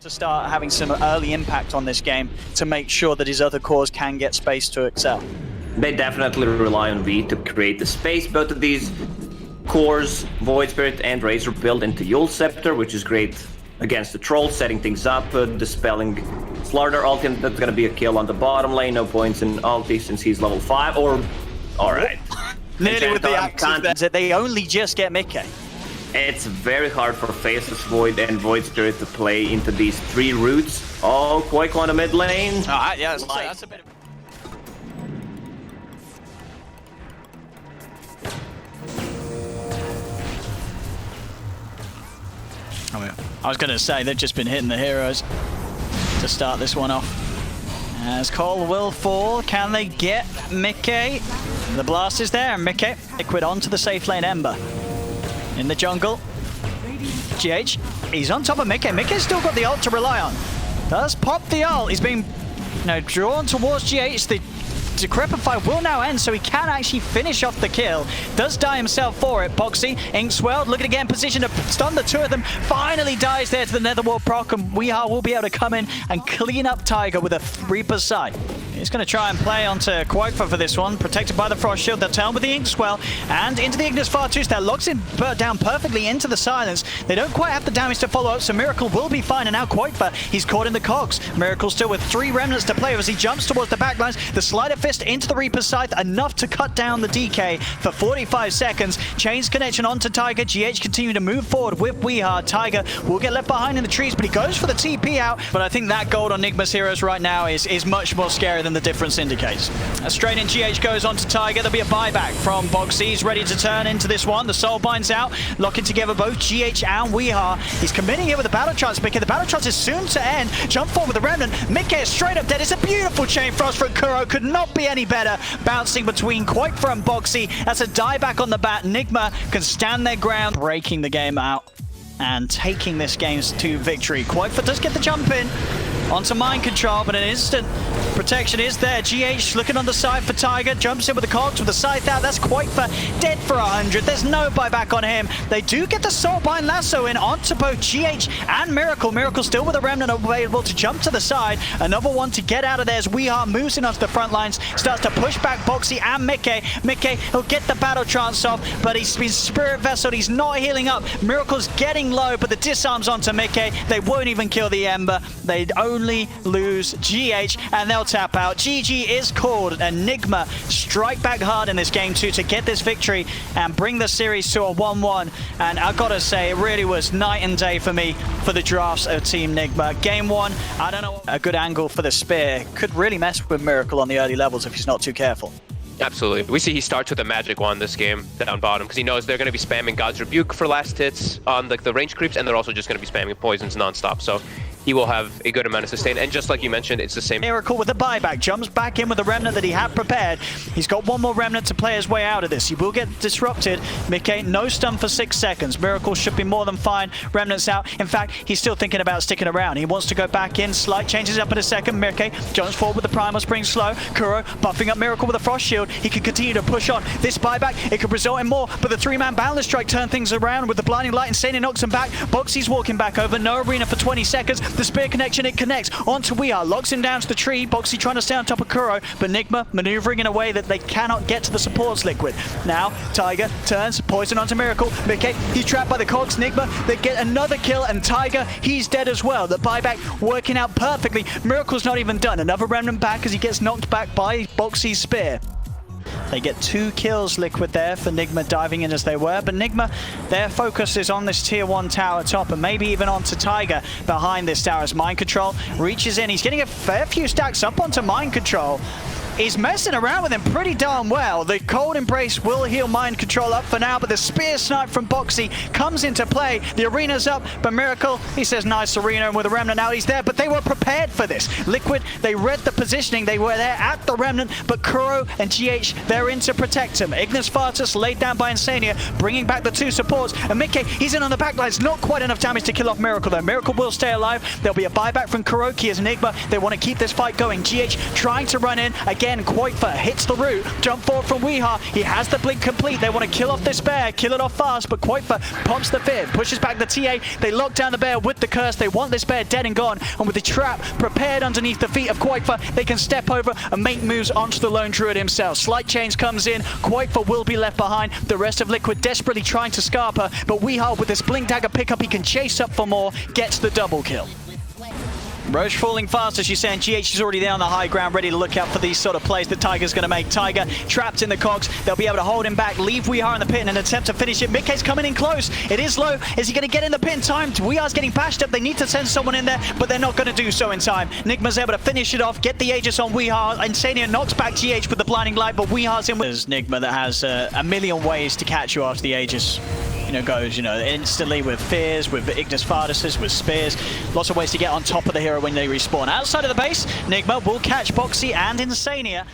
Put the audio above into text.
to start having some early impact on this game to make sure that his other cores can get space to excel. They definitely rely on V to create the space. Both of these cores, Void Spirit and Razor, build into Yule Scepter, which is great against the troll, setting things up, dispelling Slardar ulti. That's gonna be a kill on the bottom lane. No points in ulti since he's level 5. Or, alright. Nearly with the axes there. They only just get Mickey. It's very hard for Faceless Void and Void Spirit to play into these 3 routes. Oh, Quake on the mid lane. Alright, yeah, that's a bit of... Oh, yeah. I was going to say, they've just been hitting the heroes to start this one off. As Cole will fall, can they get Mickey? The blast is there, and Mickey. Liquid onto the safe lane Ember. In the jungle. GH, he's on top of Mickey. Mickey's still got the ult to rely on. Does pop the ult. He's being drawn towards GH. The Decrepit fight will now end, so he can actually finish off the kill. Does die himself for it. Boxy, Inkswell, looking to get in position to stun the 2 of them. Finally dies there to the Netherworld proc, and Weehaw will be able to come in and clean up Tiger with a Reaper's Sight. He's going to try and play onto Quakefa for this one, protected by the Frost Shield. They'll turn with the Inkswell and into the Ignis Vartus. That locks him down perfectly into the silence. They don't quite have the damage to follow up, so Miracle will be fine. And now Quakefa, he's caught in the cogs. Miracle still with 3 remnants to play as he jumps towards the backlines. The Slider Fist into the Reaper's Scythe, enough to cut down the DK for 45 seconds. Chains connection onto Tiger. GH continue to move forward with Weehaw. Tiger will get left behind in the trees, but he goes for the TP out. But I think that gold on Nigma's heroes right now is much more scary than the difference indicates. Straight in, GH goes on to Tiger. There'll be a buyback from Boxy. He's ready to turn into this one. The soul binds out, locking together both GH and Weehaw. He's committing here with the battle trance. Mickey, the battle trance is soon to end. Jump forward with the remnant. Mickey is straight up dead. It's a beautiful chain frost from Kuro. Could not be any better. Bouncing between Quakefa and Boxy. That's a dieback on the bat. Nigma can stand their ground, breaking the game out and taking this game to victory. Quakefa does get the jump in onto mind control, but an instant protection is there. GH looking on the side for Tiger, jumps in with the cogs with the scythe out. That's Quakefa dead for 100. There's no buyback on him. They do get the Soulbind Lasso in onto both GH and Miracle. Miracle still with a remnant available to jump to the side. Another one to get out of there as Weehaw moves in onto the front lines, starts to push back Boxy and Mickey. Mickey will get the battle trance off, but he's been spirit vesseled. He's not healing up. Miracle's getting low, but the disarms onto Mickey. They won't even kill the Ember. They'd only lose GH, and they'll tap out. GG is called. Nigma strike back hard in this game 2 to get this victory and bring the series to a 1-1. And I gotta say, it really was night and day for me for the drafts of Team Nigma. Game 1, I don't know, a good angle for the spear. Could really mess with Miracle on the early levels if he's not too careful. Absolutely. We see he starts with a magic wand this game down bottom because he knows they're going to be spamming God's Rebuke for last hits on the range creeps, and they're also just going to be spamming poisons nonstop. So he will have a good amount of sustain. And just like you mentioned, it's the same. Miracle with a buyback, jumps back in with the remnant that he had prepared. He's got one more remnant to play his way out of this. He will get disrupted. Mickey, no stun for 6 seconds. Miracle should be more than fine. Remnant's out. In fact, he's still thinking about sticking around. He wants to go back in. Slight changes up in a second. Mickey jumps forward with the Primal Spring slow. Kuro buffing up Miracle with a Frost Shield. He can continue to push on. This buyback, it could result in more, but the 3-man Boundless Strike turn things around with the Blinding Light. Insane knocks him back. Boxy's walking back over. No arena for 20 seconds. The spear connection, it connects onto Weehaw, locks him down to the tree. Boxy trying to stay on top of Kuro, but Nigma maneuvering in a way that they cannot get to the supports Liquid. Now Tiger turns, poison onto Miracle. Mickey, he's trapped by the cogs. Nigma, they get another kill, and Tiger, he's dead as well. The buyback working out perfectly. Miracle's not even done. Another remnant back as he gets knocked back by Boxy's spear. They get 2 kills Liquid there for Nigma diving in as they were, but Nigma, their focus is on this tier 1 tower top and maybe even onto Tiger behind this tower as Mind Control reaches in. He's getting a fair few stacks up onto Mind Control. He's messing around with him pretty darn well. The Cold Embrace will heal Mind Control up for now, but the Spear Snipe from Boxy comes into play. The arena's up, but Miracle, he says nice arena, and with a Remnant out, he's there, but they were prepared for this. Liquid, they read the positioning. They were there at the Remnant, but Kuro and GH, they're in to protect him. Ignis Vartus laid down by Insania, bringing back the 2 supports, and Mickey, he's in on the backlines. Not quite enough damage to kill off Miracle, though. Miracle will stay alive. There'll be a buyback from Kuroki as Nigma. They want to keep this fight going. GH trying to run in. again. Quoifer hits the root. Jump forward from Weeha. He has the blink complete. They want to kill off this bear, kill it off fast, but Quoifer pumps the fear, pushes back the TA. They lock down the bear with the curse. They want this bear dead and gone. And with the trap prepared underneath the feet of Quoifer, they can step over and make moves onto the lone druid himself. Slight change comes in. Quoifer will be left behind. The rest of Liquid desperately trying to scarp her, but Weeha with this blink dagger pickup, he can chase up for more, gets the double kill. Roche falling fast, as she's saying. GH is already there on the high ground, ready to look out for these sort of plays that Tiger's going to make. Tiger trapped in the cogs. They'll be able to hold him back, leave Weeha in the pit in an attempt to finish it. Mickey's coming in close. It is low. Is he going to get in the pit in time? Weeha's getting bashed up. They need to send someone in there, but they're not going to do so in time. Nigma's able to finish it off, get the Aegis on Weeha. Insania knocks back GH with the blinding light, but Weeha's in with Nigma that has a million ways to catch you after the Aegis. Goes, instantly with fears, with Ignis Farduses, with spears. Lots of ways to get on top of the hero when they respawn. Outside of the base, Nigma will catch Boxy and Insania.